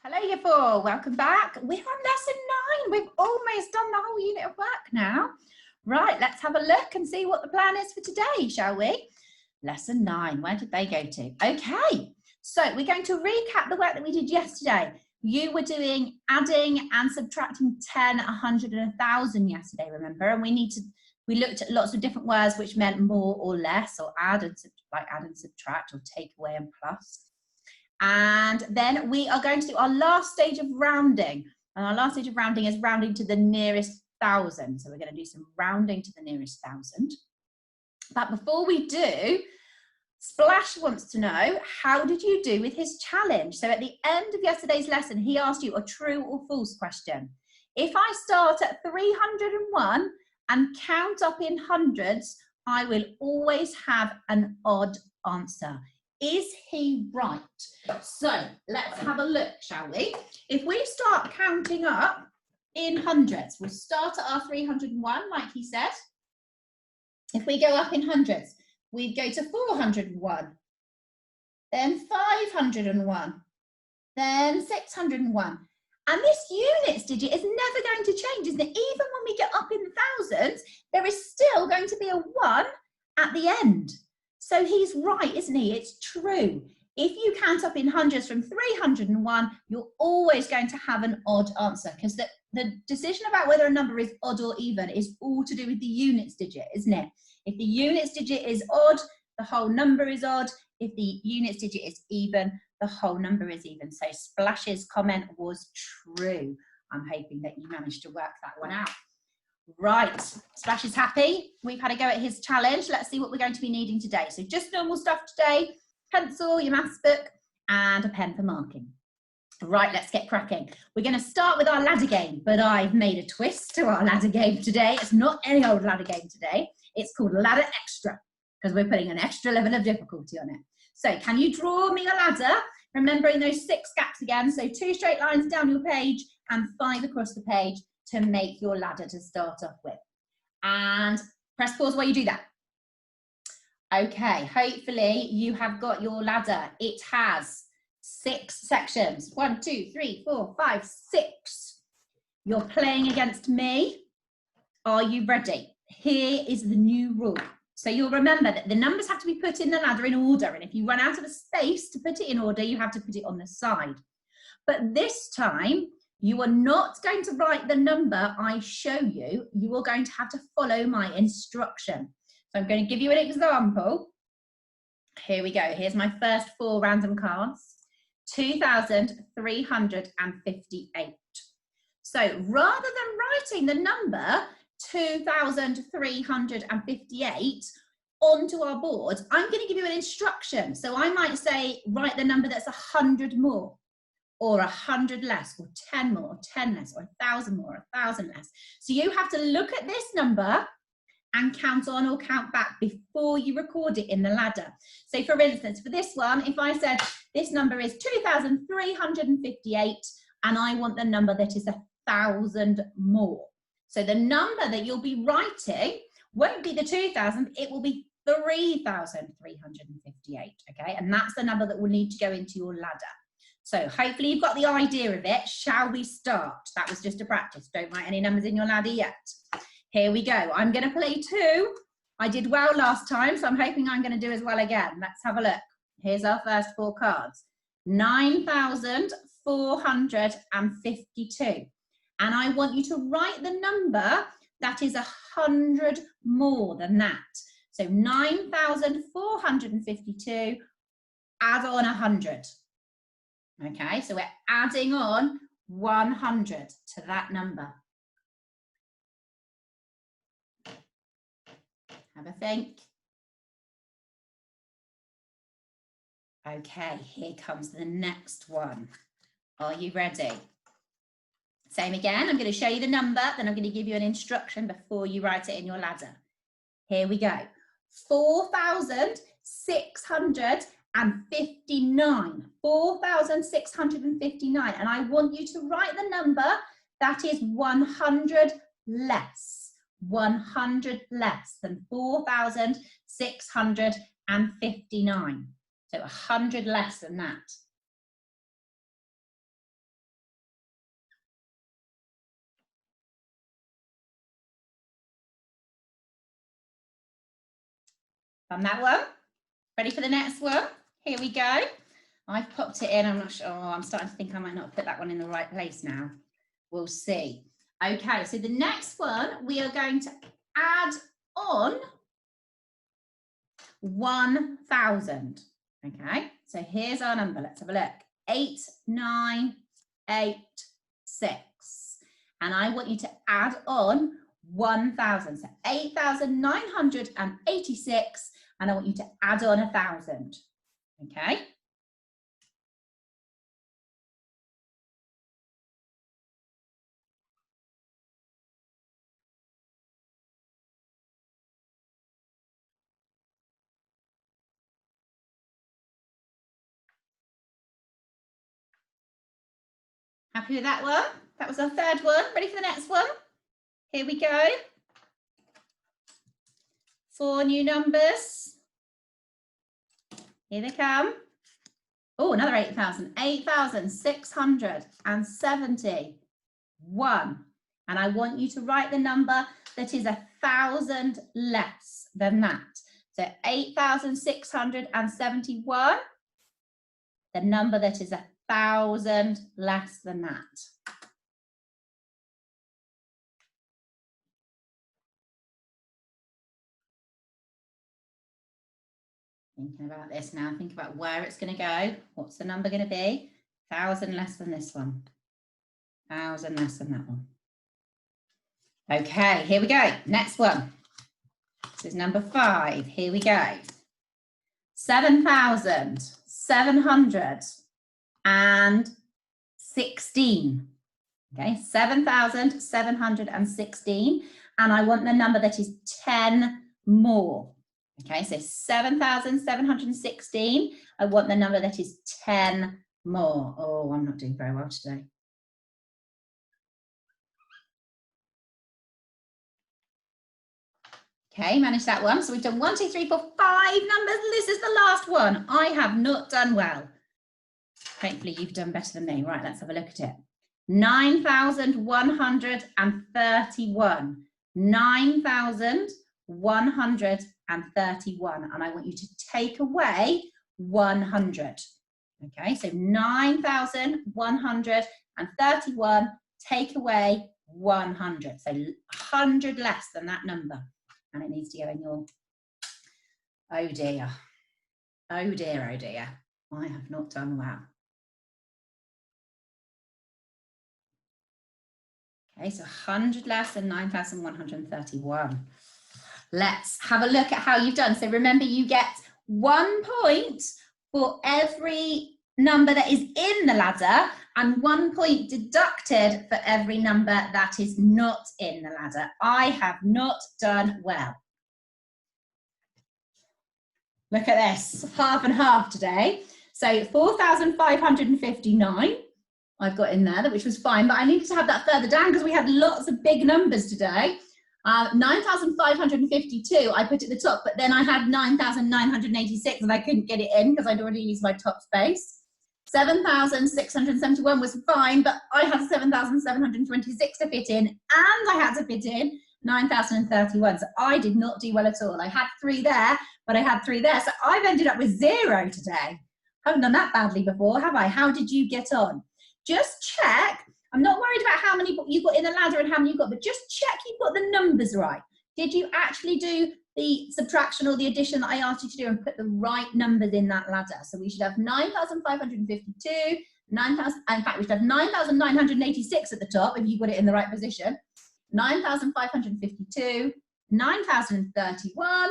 Hello, you four. Welcome back. We're on lesson 9. We've almost done the whole unit of work now. Right, let's have a look and see what the plan is for today, shall we? Lesson 9. Where did they go to? Okay, so we're going to recap the work that we did yesterday. You were doing adding and subtracting 10, 100 and 1,000 yesterday, remember? And we looked at lots of different words which meant more or less, or add and subtract, or take away and plus. And then we are going to do our last stage of rounding. And our last stage of rounding is rounding to the nearest 1,000. So we're going to do some rounding to the nearest 1,000. But before we do, Splash wants to know, how did you do with his challenge? So at the end of yesterday's lesson, he asked you a true or false question. If I start at 301 and count up in hundreds, I will always have an odd answer. Is he right? So let's have a look, shall we? If we start counting up in hundreds, we'll start at our 301, like he said. If we go up in hundreds, we'd go to 401, then 501, then 601. And this units digit is never going to change, isn't it? Even when we get up in thousands, there is still going to be a 1 at the end. So he's right, isn't he? It's true. If you count up in hundreds from 301, you're always going to have an odd answer, because the decision about whether a number is odd or even is all to do with the units digit, isn't it? If the units digit is odd, the whole number is odd. If the units digit is even, the whole number is even. So Splash's comment was true. I'm hoping that you managed to work that one out. Right, Splash is happy. We've had a go at his challenge. Let's see what we're going to be needing today. So just normal stuff today: pencil, your maths book, and a pen for marking. Right, let's get cracking. We're going to start with our ladder game, but I've made a twist to our ladder game today. It's not any old ladder game today. It's called Ladder Extra, because we're putting an extra level of difficulty on it. So can you draw me a ladder, remembering those 6 gaps again? So 2 straight lines down your page and 5 across the page to make your ladder to start off with. And press pause while you do that. Okay, hopefully you have got your ladder. It has 6 sections. 1, 2, 3, 4, 5, 6. You're playing against me. Are you ready? Here is the new rule. So you'll remember that the numbers have to be put in the ladder in order, and if you run out of a space to put it in order, you have to put it on the side. But this time, you are not going to write the number I show you. You are going to have to follow my instruction. So I'm going to give you an example. Here we go. Here's my first 4 random cards. 2,358. So rather than writing the number 2,358 onto our board, I'm going to give you an instruction. So I might say, write the number that's 100 more, or 100 less, or 10 more, or 10 less, or 1,000 more, or 1,000 less. So you have to look at this number and count on or count back before you record it in the ladder. So for instance, for this one, if I said this number is 2,358 and I want the number that is 1,000 more. So the number that you'll be writing won't be the 2,000, it will be 3,358, okay? And that's the number that will need to go into your ladder. So hopefully you've got the idea of it. Shall we start? That was just a practice. Don't write any numbers in your ladder yet. Here we go. I'm going to play 2. I did well last time, so I'm hoping I'm going to do as well again. Let's have a look. Here's our first 4 cards. 9,452. And I want you to write the number that is 100 more than that. So 9,452, add on 100. Okay, so we're adding on 100 to that number. Have a think. Okay, here comes the next one. Are you ready? Same again, I'm going to show you the number, then I'm going to give you an instruction before you write it in your ladder. Here we go. 4,659. 4,659. And I want you to write the number that is 100 less. 100 less than 4,659. So 100 less than that. Done that one. Ready for the next one? Here we go. I've popped it in. I'm not sure. Oh, I'm starting to think I might not put that one in the right place now. We'll see. Okay, so the next one, we are going to add on 1,000. Okay, so here's our number. Let's have a look. 8986. And I want you to add on 1,000. So 8,986. And I want you to add on 1,000. Okay. Happy with that one? That was our third one. Ready for the next one? Here we go. 4 new numbers. Here they come. Oh, another 8,000. 8,671. And I want you to write the number that is 1,000 less than that. So 8,671. The number that is 1,000 less than that. Thinking about this now, think about where it's going to go. What's the number going to be? 1,000 less than this one. 1,000 less than that one. Okay, here we go. Next one. This is number 5. Here we go. 7,716. Okay, 7,716. And I want the number that is 10 more. Okay, so 7,716. I want the number that is 10 more. Oh, I'm not doing very well today. Okay, manage that one. So we've done 1, 2, 3, 4, 5 numbers. This is the last one. I have not done well. Hopefully you've done better than me. Right, let's have a look at it. 9,131. 9,131. And I want you to take away 100. Okay, so 9,131, take away 100. So 100 less than that number. And it needs to go in your, oh dear. Oh dear, oh dear. I have not done well. Okay, so 100 less than 9,131. Let's have a look at how you've done. So remember, you get 1 point for every number that is in the ladder and 1 point deducted for every number that is not in the ladder. I have not done well. Look at this, half and half today. So 4,559 I've got in there, which was fine, but I needed to have that further down because we had lots of big numbers today. 9,552 I put at the top, but then I had 9,986 and I couldn't get it in because I'd already used my top space. 7,671 was fine, but I had 7,726 to fit in, and I had to fit in 9,031. So I did not do well at all. I had 3 there, but I had 3 there. So I've ended up with 0 today. Haven't done that badly before, have I? How did you get on? Just check. I'm not worried about how many you got in the ladder and how many you got, but just check you've got the numbers right. Did you actually do the subtraction or the addition that I asked you to do and put the right numbers in that ladder? So we should have 9,552, 9,000, in fact we should have 9,986 at the top if you got it in the right position, 9,552, 9,031,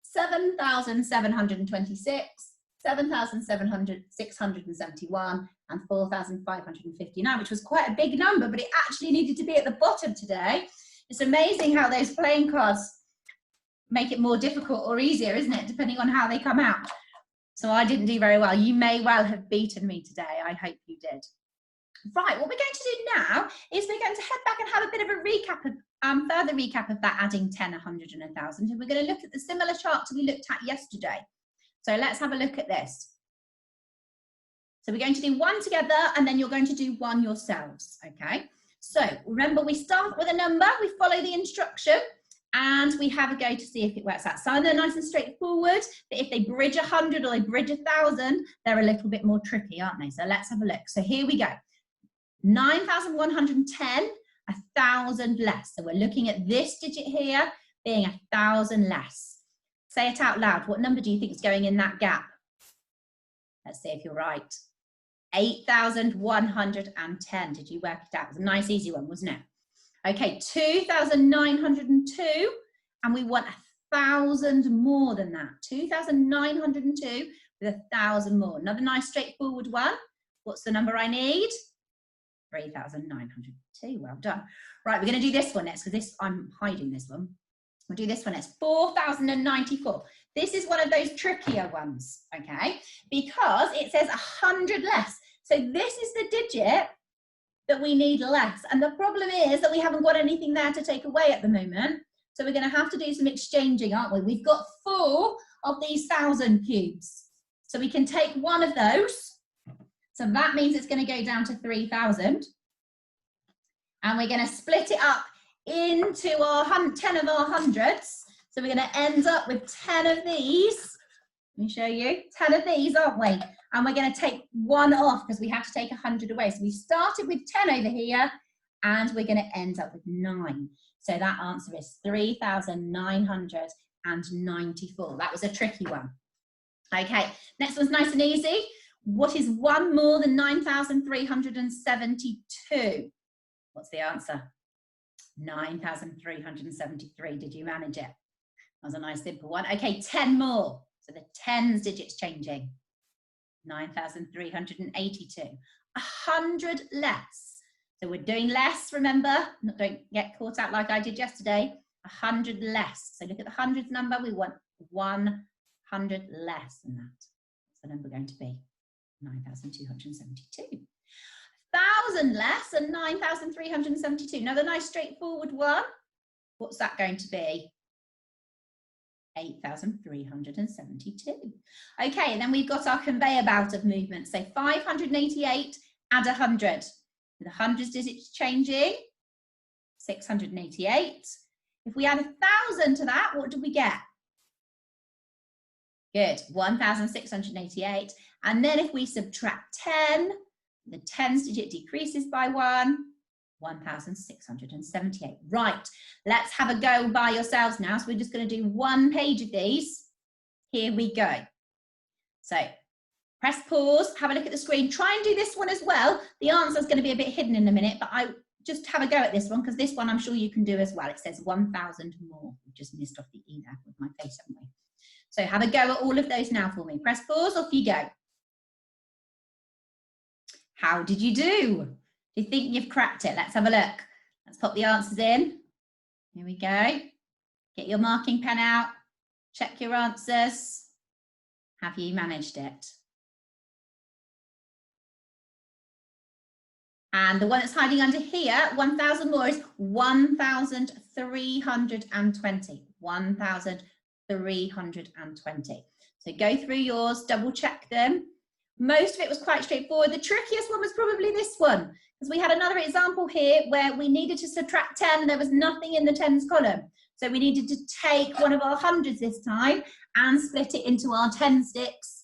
7,726, 7,671 and 4,559, which was quite a big number, but it actually needed to be at the bottom today. It's amazing how those playing cards make it more difficult or easier, isn't it, depending on how they come out. So I didn't do very well. You may well have beaten me today. I hope you did. Right, what we're going to do now is we're going to head back and have a bit of a recap of, further recap of that adding 10, 100 and 1,000. And we're going to look at the similar chart we looked at yesterday. So let's have a look at this. So we're going to do one together and then you're going to do one yourselves, okay? So remember, we start with a number, we follow the instruction, and we have a go to see if it works out. Some are nice and straightforward, but if they bridge 100 or they bridge 1,000, they're a little bit more tricky, aren't they? So let's have a look. So here we go. 9,110, 1,000 less. So we're looking at this digit here being 1,000 less. Say it out loud. What number do you think is going in that gap? Let's see if you're right. 8,110. Did you work it out? It was a nice easy one, wasn't it? Okay, 2,902, and we want 1,000 more than that. 2,902 with 1,000 more. Another nice straightforward one. What's the number I need? 3,902. Well done. Right, we're going to do this one next, because I'm hiding this one. We'll do this one next. 4,094. This is one of those trickier ones, okay? Because it says 100 less. So this is the digit that we need less. And the problem is that we haven't got anything there to take away at the moment. So we're going to have to do some exchanging, aren't we? We've got 4 of these 1,000 cubes. So we can take one of those. So that means it's going to go down to 3,000. And we're going to split it up into our 10 of our hundreds. So we're going to end up with 10 of these. Let me show you. 10 of these, aren't we? And we're going to take one off because we have to take 100 away. So we started with 10 over here, and we're going to end up with 9. So that answer is 3,994. That was a tricky one. Okay, next one's nice and easy. What is 1 more than 9,372? What's the answer? 9,373. Did you manage it? That was a nice simple one. Okay, 10 more. So the tens digits changing. 9,382. 100 less. So we're doing less, remember? Don't get caught out like I did yesterday. 100 less. So look at the hundreds number. We want 100 less than that. What's the number going to be? 9,272. 1,000 less than 9,372. Another nice straightforward one. What's that going to be? 8,372. Okay, and then we've got our conveyor belt of movement. So 588, add 100. With the hundreds digits changing, 688. If we add 1,000 to that, what do we get? Good, 1,688. And then if we subtract 10, the tens digit decreases by 1, 1,678. Right, let's have a go by yourselves now. So we're just going to do one page of these. Here we go. So press pause, have a look at the screen. Try and do this one as well. The answer is going to be a bit hidden in a minute, but I just have a go at this one because this one I'm sure you can do as well. It says 1,000 more. We just missed off the E there with my face, haven't we? So have a go at all of those now for me. Press pause, off you go. How did you do? Do you think you've cracked it? Let's have a look. Let's pop the answers in. Here we go. Get your marking pen out. Check your answers. Have you managed it? And the one that's hiding under here, 1,000 more, is 1,320. 1,320. So go through yours, double check them. Most of it was quite straightforward. The trickiest one was probably this one, because we had another example here where we needed to subtract 10 and there was nothing in the tens column. So we needed to take one of our hundreds this time and split it into our 10 sticks.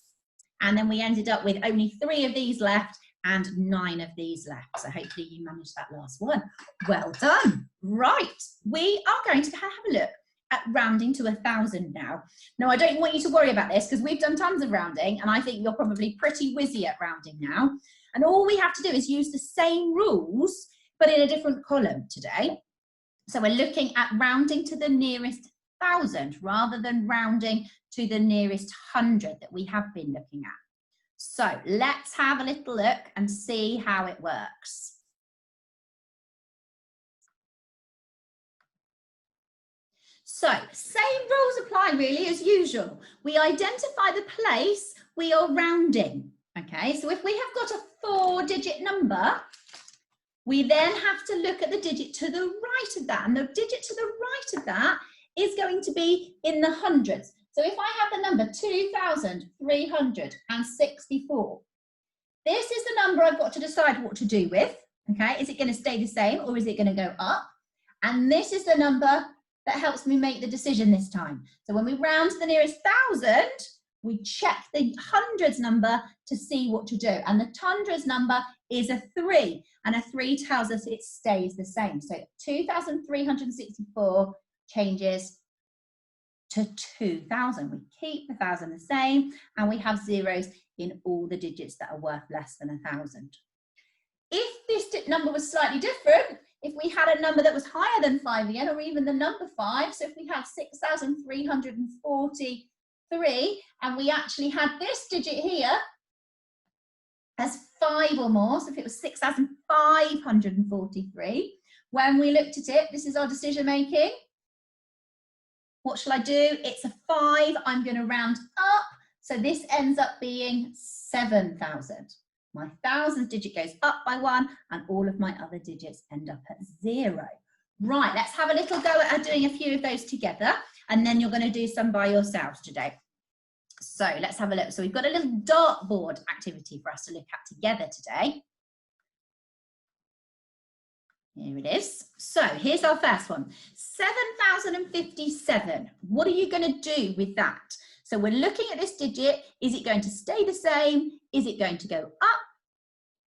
And then we ended up with only 3 of these left and 9 of these left. So hopefully you managed that last one. Well done. Right, we are going to have a look at rounding to 1,000 now. Now, I don't want you to worry about this because we've done tons of rounding and I think you're probably pretty whizzy at rounding now. And all we have to do is use the same rules, but in a different column today. So we're looking at rounding to the nearest 1,000 rather than rounding to the nearest 100 that we have been looking at. So let's have a little look and see how it works. So, same rules apply really as usual. We identify the place we are rounding, okay? So if we have got a 4-digit number, we then have to look at the digit to the right of that, and the digit to the right of that is going to be in the hundreds. So if I have the number 2,364, this is the number I've got to decide what to do with, okay? Is it going to stay the same or is it going to go up? And this is the number that helps me make the decision this time. So when we round to the nearest 1,000, we check the hundreds number to see what to do. And the hundreds number is a 3, and a 3 tells us it stays the same. So 2,364 changes to 2,000. We keep the 1,000 the same, and we have zeros in all the digits that are worth less than 1,000. If this number was slightly different, if we had a number that was higher than 5 again, or even the number 5, so if we had 6,343, and we actually had this digit here as 5 or more, so if it was 6,543, when we looked at it, this is our decision making. What shall I do? It's a 5, I'm going to round up, so this ends up being 7,000. My thousands digit goes up by 1, and all of my other digits end up at 0. Right, let's have a little go at doing a few of those together, and then you're going to do some by yourselves today. So let's have a look. So we've got a little dartboard activity for us to look at together today. Here it is. So here's our first one. 7,057. What are you going to do with that? So we're looking at this digit. Is it going to stay the same? Is it going to go up?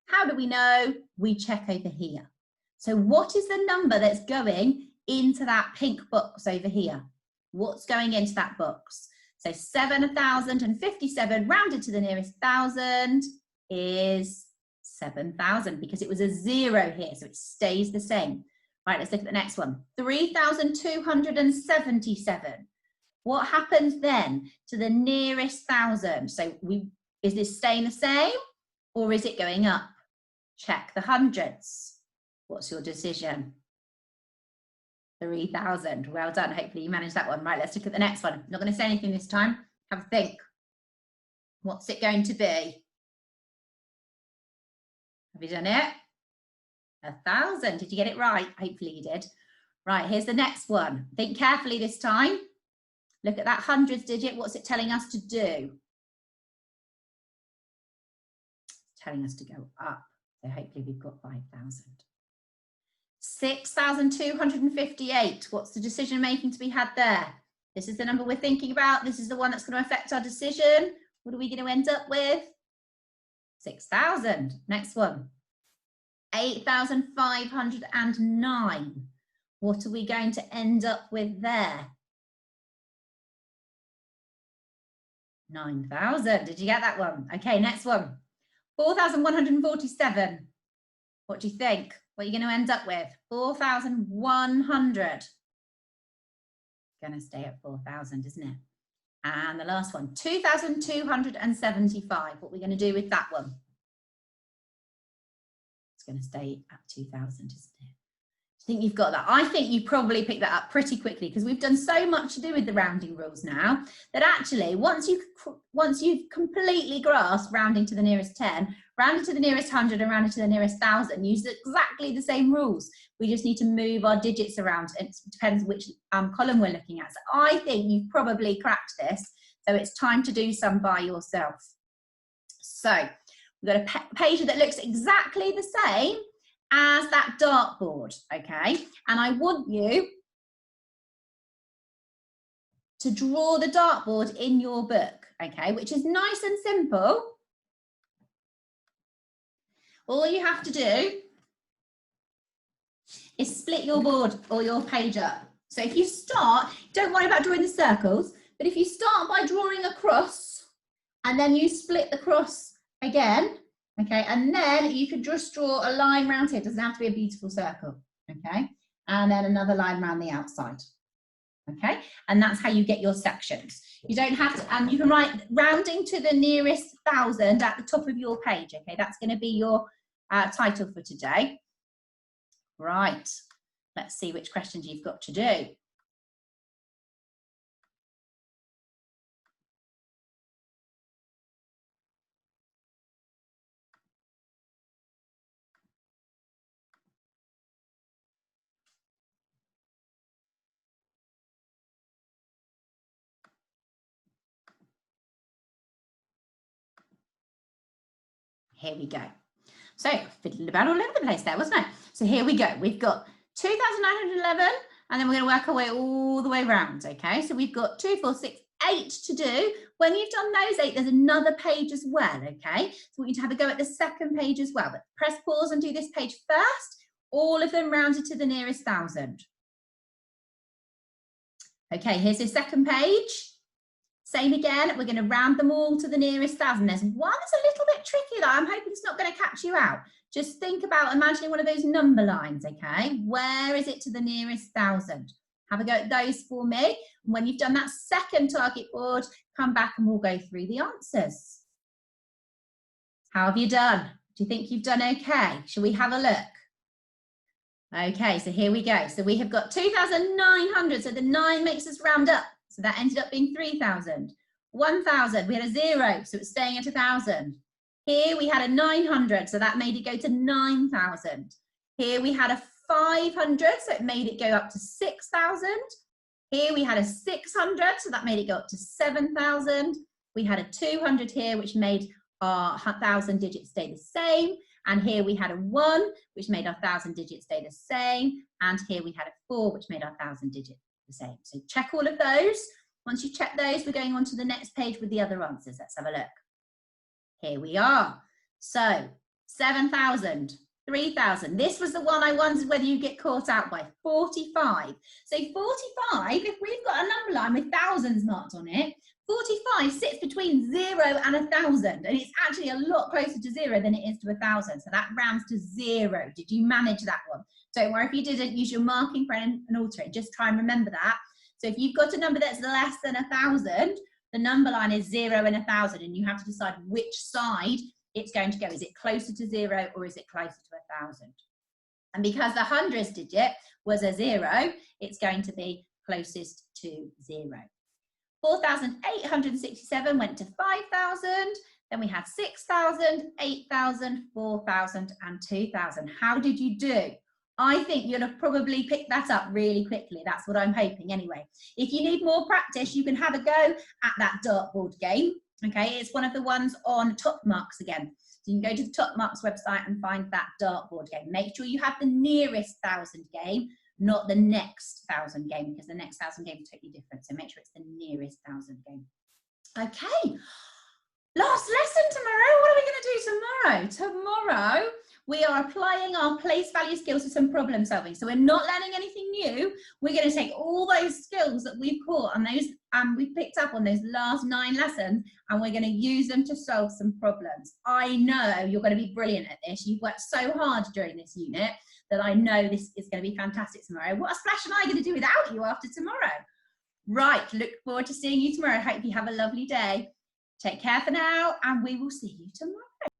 How do we know? We check over here. So what is the number that's going into that pink box over here? What's going into that box? So 7,057 rounded to the nearest 1,000 is 7,000, because it was a 0 here, so it stays the same. Right, let's look at the next one. 3,277. What happens then to the nearest 1,000? So is this staying the same, or is it going up? Check the hundreds. What's your decision? 3,000. Well done. Hopefully you managed that one. Right, let's look at the next one. I'm not going to say anything this time. Have a think. What's it going to be? Have you done it? 1,000. Did you get it right? Hopefully you did. Right, here's the next one. Think carefully this time. Look at that hundreds digit. What's it telling us to do? It's telling us to go up. So hopefully we've got 5,000. 6,258. What's the decision making to be had there? This is the number we're thinking about. This is the one that's going to affect our decision. What are we going to end up with? 6,000. Next one. 8,509. What are we going to end up with there? 9,000. Did you get that one? Okay, next one. 4,147. What do you think? What are you going to end up with? 4,100. Going to stay at 4,000, isn't it? And the last one, 2,275. What are we going to do with that one? It's going to stay at 2,000, isn't it? Do you think you've got that? I think you probably picked that up pretty quickly, because we've done so much to do with the rounding rules now that actually once you've completely grasped rounding to the nearest 10, rounded to the nearest 100 and rounded to the nearest 1,000, use exactly the same rules. We just need to move our digits around. It depends which column we're looking at. So I think you've probably cracked this. So it's time to do some by yourself. So we've got a page that looks exactly the same as that dartboard, okay? And I want you to draw the dartboard in your book, okay? Which is nice and simple. All you have to do is split your board or your page up. So if you start, don't worry about drawing the circles, but if you start by drawing a cross and then you split the cross again, okay, and then you could just draw a line around here. It doesn't have to be a beautiful circle, okay? And then another line around the outside, okay? And that's how you get your sections. You don't have to, you can write rounding to the nearest 1,000 at the top of your page, okay? That's going to be your title for today. Right, let's see which questions you've got to do. Here we go. So fiddling about all over the place there, wasn't it? So here we go. We've got 2,911 And then we're going to work our way all the way around, okay? So we've got 2, 4, 6, 8 to do. When you've done those 8, there's another page as well, okay? So we need to have a go at the second page as well. But press pause and do this page first. All of them rounded to the nearest 1,000. Okay, here's your second page. Same again, we're going to round them all to the nearest 1,000. There's one that's a little bit tricky that I'm hoping it's not going to catch you out. Just think about imagining one of those number lines, okay? Where is it to the nearest 1,000? Have a go at those for me. And when you've done that second target board, come back and we'll go through the answers. How have you done? Do you think you've done okay? Shall we have a look? Okay, so here we go. So we have got 2,900, so the 9 makes us round up. So that ended up being 3,000. 1,000, we had a 0, so it's staying at 1,000. Here we had a 900, so that made it go to 9,000. Here we had a 500, so it made it go up to 6,000. Here we had a 600, so that made it go up to 7,000. We had a 200 here, which made our 1,000 digits stay the same. And here we had a 1, which made our 1,000 digits stay the same. And here we had a 4, which made our 1,000 digits the same. So check all of those. Once you check those, we're going on to the next page with the other answers. Let's have a look. Here we are. So 7,000, 3,000. This was the one I wondered whether you get caught out by. 45. So 45, if we've got a number line with thousands marked on it, 45 sits between 0 and 1,000, and it's actually a lot closer to 0 than it is to 1,000. So that rounds to 0. Did you manage that one? Don't worry if you didn't. Use your marking pen and alter it. Just try and remember that. So if you've got a number that's less than 1,000, the number line is 0 and 1,000, and you have to decide which side it's going to go. Is it closer to 0 or is it closer to 1,000? And because the hundredths digit was a 0, it's going to be closest to 0. 4,867 went to 5,000. Then we had 6,000, 8,000, 4,000 and 2,000. How did you do? I think you'll have probably picked that up really quickly. That's what I'm hoping anyway. If you need more practice, you can have a go at that dartboard game. Okay, it's one of the ones on Top Marks again. So you can go to the Top Marks website and find that dartboard game. Make sure you have the nearest 1,000 game, not the next 1,000 game, because the next 1,000 game is totally different. So make sure it's the nearest 1,000 game. Okay, last lesson tomorrow. What are we going to do tomorrow? Tomorrow, we are applying our place value skills to some problem solving. So we're not learning anything new. We're going to take all those skills that we've caught and those we've picked up on those last 9 lessons, and we're going to use them to solve some problems. I know you're going to be brilliant at this. You've worked so hard during this unit that I know this is going to be fantastic tomorrow. What are Splash and I going to do without you after tomorrow? Right, look forward to seeing you tomorrow. Hope you have a lovely day. Take care for now, and we will see you tomorrow.